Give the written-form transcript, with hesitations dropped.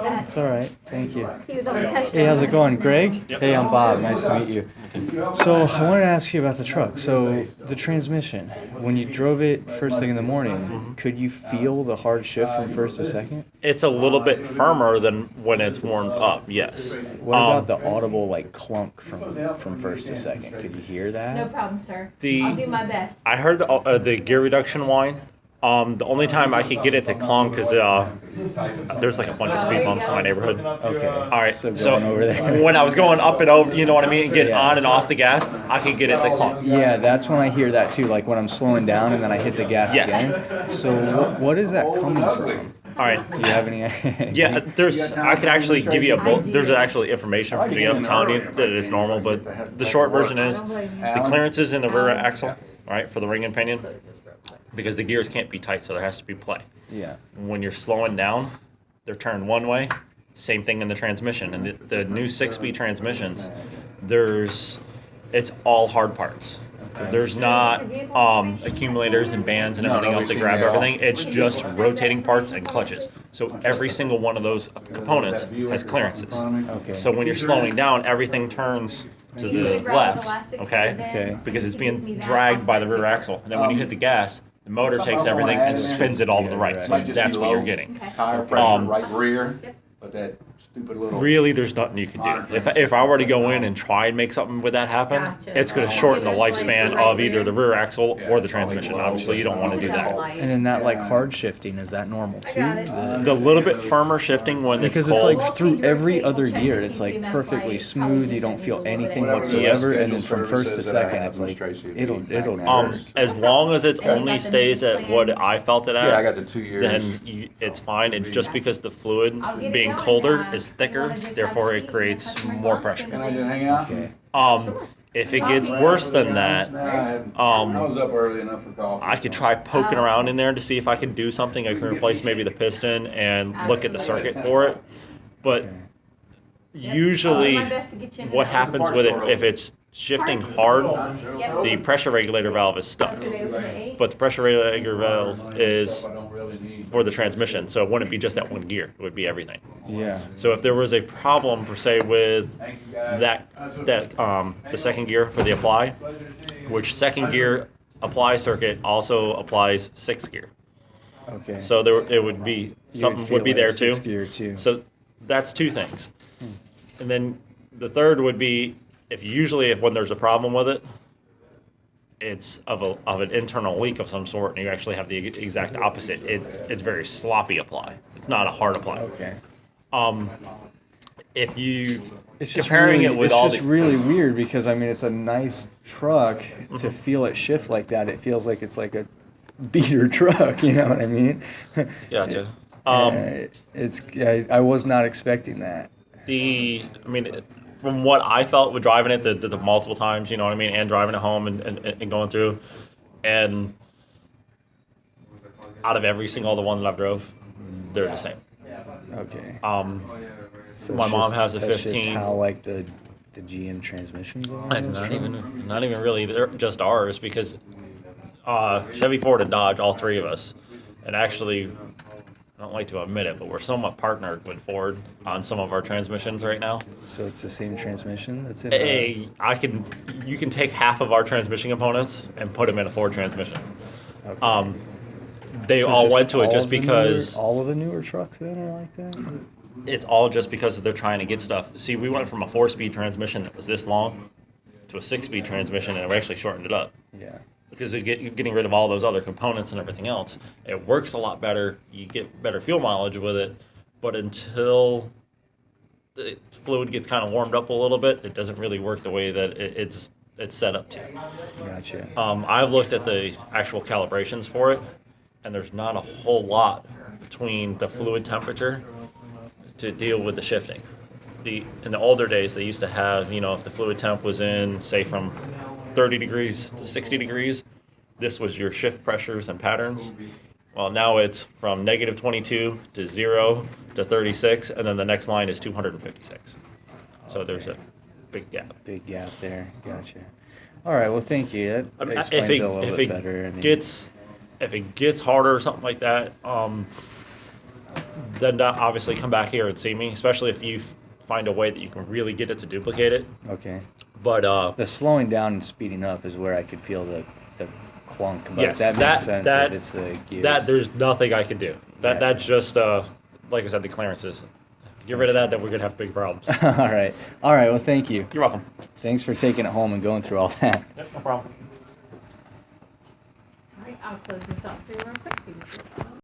that. It's all right. Thank you. He was on the test. Hey, how's it going, Greg? Hey, I'm Bob. Nice to meet you. So I wanted to ask you about the truck. So the transmission, when you drove it first thing in the morning, could you feel the hard shift from first to second? It's a little bit firmer than when it's warmed up, yes. What about the audible like clunk from first to second? Could you hear No that? problem, sir. The- I'll do my best. I heard the gear reduction whine. The only time I could get it to clunk is there's like a bunch of speed bumps in my neighborhood. Okay. All right, So so going over there. when I was going up and over, you know what I mean, and getting Yeah. on and off the gas, I could get it to clunk. Yeah, that's when I hear that too. Like when I'm slowing down and then I hit the gas Yes. again. So what is that coming from? All right. Do you have any? Yeah, I could actually give you there's actually information from the up telling you that it's normal, but the short version is the clearances in the rear axle, all right, for the ring and pinion, because the gears can't be tight, so there has to be play. Yeah. When you're slowing down, they're turned one way. Same thing in the transmission. And the new 6-speed transmissions, it's all hard parts. There's not accumulators and bands and everything else that grab everything. It's just rotating parts and clutches. So every single one of those components has clearances. Okay. So when you're slowing down, everything turns to the left, okay? Okay. Because it's being dragged by the rear axle. And then when you hit the gas, the motor takes everything and spins it all to the right. So that's what you're getting. Tire pressure right rear, but that stupid little. Really, there's nothing you can do. If I were to go in and try and make something with that happen, Gotcha. it's going to shorten the lifespan of either the rear axle or the transmission. Obviously, you don't want to do that. And then that like hard shifting, is that normal too? got it. The little bit firmer shifting when Because it's it's cold. like through every other gear, it's like perfectly smooth. You don't feel anything whatsoever, and then from first to second, it's like it'll jerk. As long as it only stays at what I felt it Yeah, I at, got the 2 years. then it's fine. And just because the fluid being colder is thicker, therefore it creates more pressure. Can I just hang out? Okay. If it gets worse than that, I was up early enough for coffee. I could try poking around in there to see if I can do something. I can replace maybe the piston and look at the circuit for it. But usually what happens with it, if it's shifting hard, the pressure regulator valve is stuck. But the pressure regulator valve is for the transmission, so it wouldn't be just that one gear. It would be everything. Yeah. So if there was a problem, per se, with the second gear for the apply, which second gear apply circuit also applies sixth gear. Okay. So it would be something would be there too. Sixth gear too. So that's two things. And then the third would be if when there's a problem with it, it's of an internal leak of some sort, and you actually have the exact opposite. It's very sloppy apply. It's not a hard apply. Okay. If you It's just comparing really, it with it's all just the really weird because I mean it's a nice truck to feel it shift like that. It feels like it's like a beater truck. You know what I mean? gotcha. I was not expecting that. From what I felt with driving it the multiple times, you know what I mean, and driving it home and going through, and out of every single the one that I've drove, they're the same. Okay. So My it's mom just- has a that's 15. Just how like the GM transmissions are. It's on those trucks? not even really. They're just ours because Chevy, Ford, and Dodge, all three of us, and actually, I don't like to admit it, but we're somewhat partnered with Ford on some of our transmissions right now. So it's the same transmission that's in. You can take half of our transmission components and put them in a Ford transmission. Okay. They So it's all just went to it all just of the because all of the newer trucks then are like that. it's all just because they're trying to get stuff. See, we went from a 4-speed transmission that was this long to a 6-speed transmission, and we actually shortened it up. Yeah. Because you're getting rid of all those other components and everything else. It works a lot better. You get better fuel mileage with it, but until the fluid gets kind of warmed up a little bit, it doesn't really work the way that it's set up to. Gotcha. I've looked at the actual calibrations for it, and there's not a whole lot between the fluid temperature to deal with the shifting. In the older days, they used to have, if the fluid temp was in, say, from 30 degrees to 60 degrees, this was your shift pressures and patterns. Well, now it's from negative 22 to 0 to 36, and then the next line is 256. So there's a big gap. Big gap there. Gotcha. All right. Well, thank you. That If explains it a little bit better. if it gets harder or something like that, then obviously come back here and see me, especially if you find a way that you can really get it to duplicate it. Okay. But The slowing down and speeding up is where I could feel the clunk. But yes, that makes sense. that if it's the gears. that there's nothing I can do. Gotcha. That's just like I said, the clearances. Get rid of that, then we're gonna have big problems. All right. All right. Well, thank you. You're welcome. Thanks for taking it home and going through all that. Yep, no problem. All right, I'll close this up for you real quick.